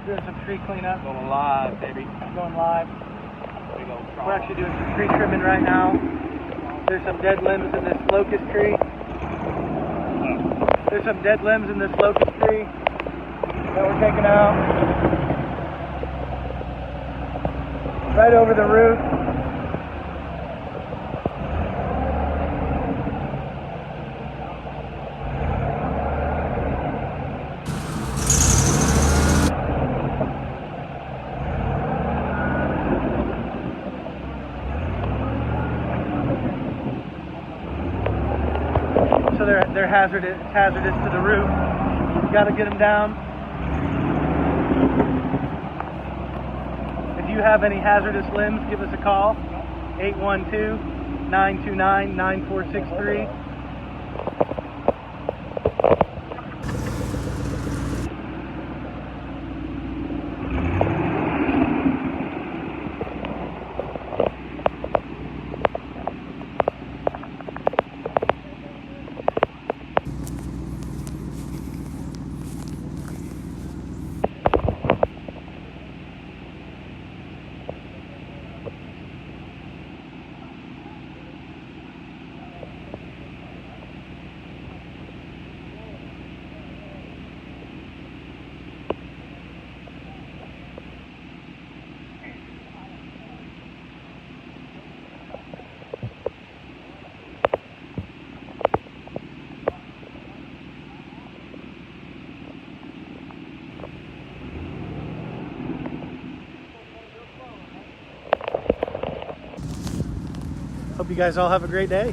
Doing some tree cleanup. Going live, baby. Going live. Big old We're actually doing some tree trimming right now. There's some dead limbs in this locust tree. There's some dead limbs in this locust tree that we're taking out. Right over the roof. So they're hazardous to the roof. You got to get them down. If you have any hazardous limbs, give us a call. 812-929-9463. Hope you guys all have a great day.